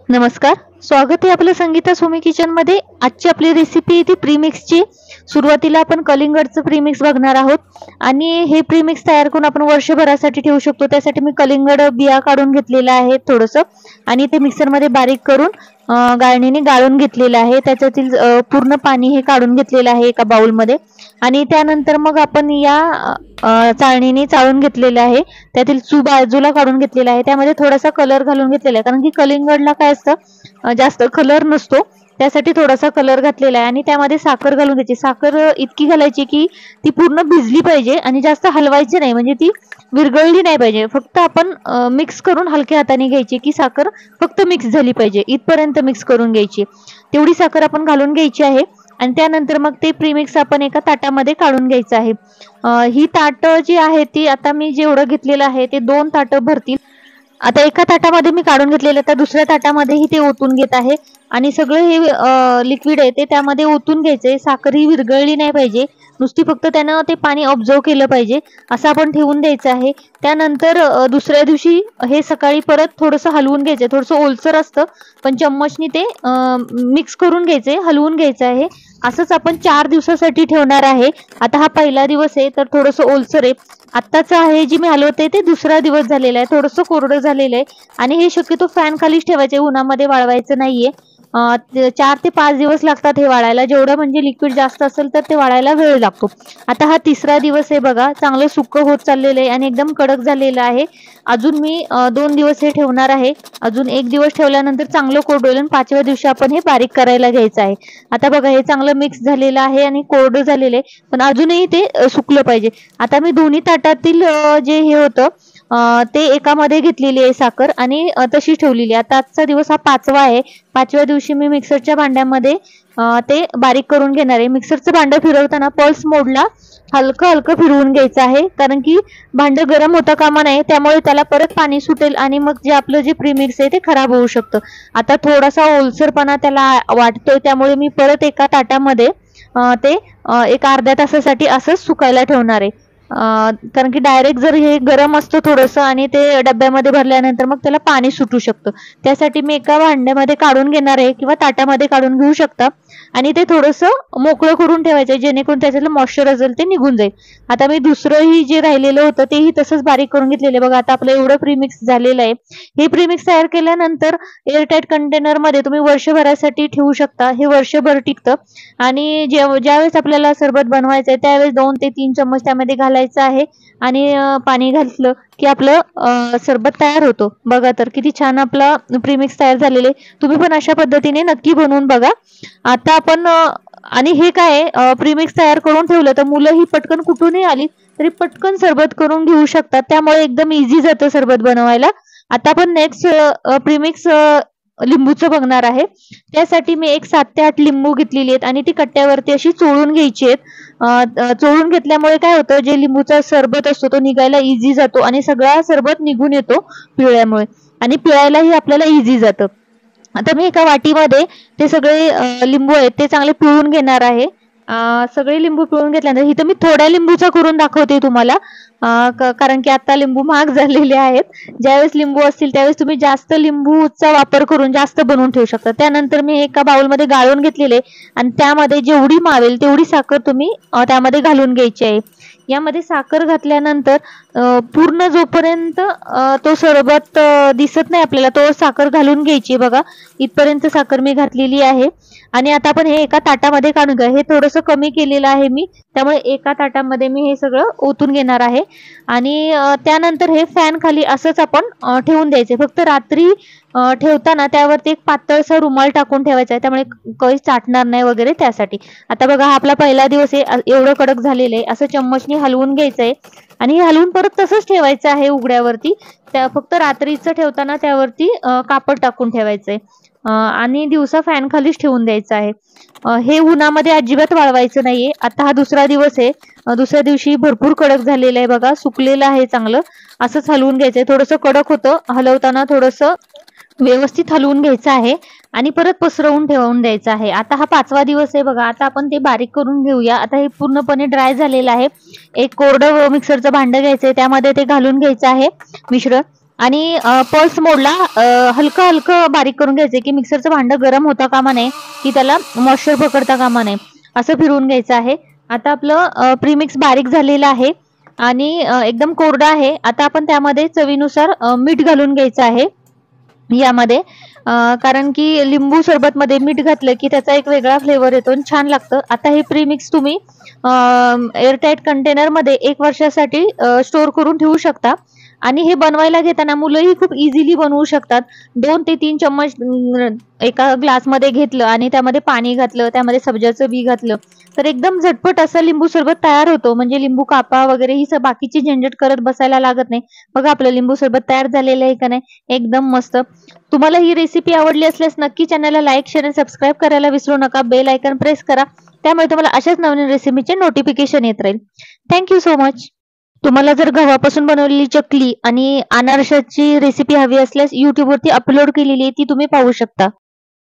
नमस्कार. स्वागत आहे आपलं संगीता सोमी किचन मध्ये. आजची आपली रेसिपी आहे ती प्रीमिक्सची. सुरुवातीला आपण कलिंगडचं प्रीमिक्स बघणार आहोत आणि हे प्रीमिक्स तयार करून आपण वर्षभरासाठी ठेवू शकतो. त्यासाठी मी कलिंगड बिया काढून घेतलेला आहे थोडंसं आणि ते मिक्सरमध्ये बारीक करून गाळणीने गाळून घेतलेलं आहे. त्याच्यातील पूर्ण पाणी हे काढून घेतलेलं आहे एका बाउलमध्ये आणि त्यानंतर मग आपण या चाळणीने चाळून घेतलेलं आहे. त्यातील चू बाजूला काढून घेतलेला आहे. त्यामध्ये थोडासा कलर घालून घेतलेला आहे कारण की कलिंगडला काय असतं जास्त कलर नसतो, त्यासाठी थोडासा कलर घातलेला आहे आणि त्यामध्ये साखर घालून घ्यायची. साखर इतकी घालायची की ती पूर्ण भिजली पाहिजे आणि जास्त हलवायची नाही, म्हणजे ती विरघळली नाही पाहिजे. फक्त आपण मिक्स करून हलक्या हाताने घ्यायची की साखर फक्त मिक्स झाली पाहिजे, इथपर्यंत मिक्स करून घ्यायची. तेवढी साखर आपण घालून घ्यायची आहे आणि त्यानंतर मग ते प्रीमिक्स आपण एका ताटामध्ये काढून घ्यायचं आहे. ही ताटं जी आहे ती आता मी जेवढं घेतलेलं आहे ते 2 ताटं भरतील. आता एका ताटामध्ये मी काढून घेतलेलं, तर दुसऱ्या ताटामध्येही ते ओतून घेत आहे आणि सगळं हे लिक्विड आहे ते त्यामध्ये ओतून घ्यायचंय. साखर ही विरघळली नाही पाहिजे, नुसती फक्त त्यानं ते पाणी ऑब्झर्व केलं पाहिजे असं आपण ठेवून द्यायचं आहे. त्यानंतर दुसऱ्या दिवशी हे सकाळी परत थोडंसं हलवून घ्यायचं. थोडंसं ओलसर असतं पण चम्मचनी ते मिक्स करून घ्यायचंय, हलवून घ्यायचं आहे. असंच आपण 4 दिवसासाठी ठेवणार आहे. आता हा पहिला दिवस आहे तर थोडंसं ओलसर आहे. आत्ताचं आहे जी मी हलवते ते दुसरा दिवस झालेला आहे, थोडंसं कोरडं झालेलं आहे आणि हे शक्यतो फॅन खालीच ठेवायचे, उन्हामध्ये वाळवायचं नाहीये. 4 ते 5 दिवस लागतात हे वाळायला. जेवढं म्हणजे लिक्विड जास्त असेल तर ते वाळायला वेळ लागतो. आता हा तिसरा दिवस आहे बघा, चांगलं सुकं होत चाललेलं आहे आणि एकदम कडक झालेलं आहे. अजून मी 2 दिवस हे ठेवणार आहे. अजून 1 दिवस ठेवल्यानंतर चांगलं कोरडं होईल आणि 5व्या दिवशी आपण हे बारीक करायला घ्यायचं आहे. आता बघा हे चांगलं मिक्स झालेलं आहे आणि कोरडं झालेलं आहे, पण अजूनही ते सुकलं पाहिजे. आता मी दोन्ही ताटातील जे हे होतं ते एकामध्ये घेतलेली आहे साखर आणि तशी ठेवलेली आहे. आता आजचा दिवस हा 5वा आहे. 5व्या दिवशी मी मिक्सरच्या भांड्यामध्ये ते बारीक करून घेणार आहे. मिक्सरचं भांडं फिरवताना पल्स मोडला हलकं हलकं फिरवून घ्यायचं आहे कारण की भांडं गरम होता कामा नये, त्यामुळे त्याला परत पाणी सुटेल आणि मग जे आपलं जे प्रीमिक्स आहे ते खराब होऊ शकतं. आता थोडासा ओलसरपणा त्याला वाटतोय, त्यामुळे मी परत एका ताटामध्ये ते एक अर्ध्या तासासाठी असंच सुकायला ठेवणार आहे. कारण की डायरेक्ट जर हे गरम असतं थोडंसं आणि ते डब्यामध्ये भरल्यानंतर मग त्याला पाणी सुटू शकतं. त्यासाठी मी एका भांड्यामध्ये काढून घेणार आहे किंवा ताटामध्ये काढून घेऊ शकता आणि ते थोडंसं मोकळं करून ठेवायचं जेणेकरून त्याच्यातलं मॉइश्चर असेल ते निघून जाईल. आता मी दुसरंही जे राहिलेलं होतं तेही तसंच बारीक करून घेतलेलं बघा. आता आपलं एवढं प्रीमिक्स झालेलं आहे. हे प्रीमिक्स तयार केल्यानंतर एअरटाईट कंटेनरमध्ये तुम्ही वर्षभरासाठी ठेवू शकता. हे वर्षभर टिकतं आणि ज्यावेळेस आपल्याला सरबत बनवायचं आहे त्यावेळेस 2 ते 3 चम्मच त्यामध्ये घालायचं आहे आणि पाणी घातलं की आपलं सरबत तयार होतो. बघा तर किती छान आपला प्रीमिक्स तयार झालेले. तुम्ही पण अशा पद्धतीने नक्की बनवून बघा. आता आपण आणि हे काय प्रीमिक्स तयार करून ठेवलं तर मुलं ही पटकन कुठूनही आली तरी पटकन सरबत करून घेऊ शकतात, त्यामुळे एकदम इझी जातं सरबत बनवायला. आता आपण नेक्स्ट प्रीमिक्स लिंबूचं बघणार आहे. त्यासाठी मी एक 7 ते 8 लिंबू घेतलेली आहेत आणि ती कट्ट्यावरती अशी चोळून घ्यायची आहेत. चोळून घेतल्यामुळे काय होतं, जे लिंबूचा सरबत असतो तो निघायला इझी जातो आणि सगळा सरबत निघून येतो पिळल्यामुळे आणि पिळायलाही आपल्याला इझी जातं. आता मी एका वाटीमध्ये ते सगळे लिंबू आहेत ते चांगले पिळून घेणार आहे. सगळे लिंबू पिळून घेतल्यानंतर इथं मी थोड्या लिंबूचा करून दाखवते तुम्हाला, कारण की आता लिंबू महाग झालेले आहेत. ज्यावेळेस लिंबू असतील त्यावेळेस तुम्ही जास्त लिंबूचा वापर करून जास्त बनवून ठेवू शकता. त्यानंतर मी एका बाउलमध्ये गाळून घेतलेले आणि त्यामध्ये जेवढी मावेल तेवढी साखर तुम्ही त्यामध्ये घालून घ्यायची आहे. यामध्ये साखर घातल्यानंतर पूर्ण जोपर्यंत तो सरबत दिसत नाही आपल्याला तो साखर घालून घ्यायची. बघा इथपर्यंत साखर मी घातलेली आहे आणि आता आपण हे एका ताटामध्ये काढून घ्या. हे थोडंसं कमी केलेलं आहे मी, त्यामुळे एका ताटामध्ये मी हे सगळं ओतून घेणार आहे आणि त्यानंतर हे फॅन खाली असंच आपण ठेवून द्यायचे. फक्त रात्री ठेवताना त्यावरती एक पातळसा रुमाल टाकून ठेवायचा आहे, त्यामुळे काही चाटणार नाही वगैरे त्यासाठी. आता बघा हा आपला पहिला दिवस आहे. एवढं कडक झालेलं आहे. असं चम्मचनी हलवून घ्यायचं आहे आणि हे हलवून परत तसंच ठेवायचं आहे उघड्यावरती. फक्त रात्रीचं ठेवताना त्यावरती कापड टाकून ठेवायचंय आणि दिवसा फॅन खालीच ठेवून द्यायचं आहे. हे उन्हामध्ये अजिबात वाळवायचं नाहीये. आता हा दुसरा दिवस आहे. दुसऱ्या दिवशी भरपूर कडक झालेलं आहे बघा, सुकलेलं आहे चांगलं. असंच हलवून घ्यायचंय. थोडंसं कडक होतं, हलवताना थोडंसं व्यवस्थित हलवून घ्यायचं आहे आणि परत पसरवून ठेवून द्यायचं आहे. आता हा 5वा दिवस आहे बघा. आता आपण ते बारीक करून घेऊया. आता हे पूर्णपणे ड्राय झालेलं आहे. एक कोरडं मिक्सरचं भांडं घ्यायचंय, त्यामध्ये ते घालून घ्यायचं आहे मिश्रण आणि पल्स मोडला हलकं हलकं बारीक करून घ्यायचं की मिक्सरचं भांडं गरम होता कामा नये, की त्याला मॉइश्चर पकडता कामा नये, असं फिरवून घ्यायचं आहे. आता आपलं प्रीमिक्स बारीक झालेलं आहे आणि एकदम कोरडं आहे. आता आपण त्यामध्ये चवीनुसार मीठ घालून घ्यायचं आहे यामध्ये. कारण की लिंबू सरबतमध्ये मीठ घातलं की त्याचा एक वेगळा फ्लेवर येतो आणि छान लागतं. आता हे प्रीमिक्स तुम्ही एअरटाईट कंटेनरमध्ये 1 वर्षासाठी स्टोअर करून ठेवू शकता. आणि हे बनवायला घेताना मुलंही खूप इझिली बनवू शकतात. 2 ते 3 चम्मच एका ग्लासमध्ये घेतलं आणि त्यामध्ये पाणी घातलं, त्यामध्ये सब्जाचं बी घातलं, तर एकदम झटपट असं लिंबू सरबत तयार होतो. म्हणजे लिंबू कापा वगैरे ही बाकीची झंझट करत बसायला लागत नाही. बघा आपलं लिंबू सरबत तयार झालेलं आहे का नाही, एकदम मस्त. तुम्हाला ही रेसिपी आवडली असल्यास नक्की चॅनलला लाईक, शेअर आणि सबस्क्राईब करायला विसरू नका. बेल आयकॉन प्रेस करा, त्यामुळे तुम्हाला अशाच नवीन रेसिपीचे नोटिफिकेशन येत राहील. Thank you so much. तुम्हाला जर गव्हापासून बनवलेली चकली आणि अनारशाची रेसिपी हवी असल्यास YouTube वरती अपलोड केलेली आहे, ती तुम्ही पाहू शकता.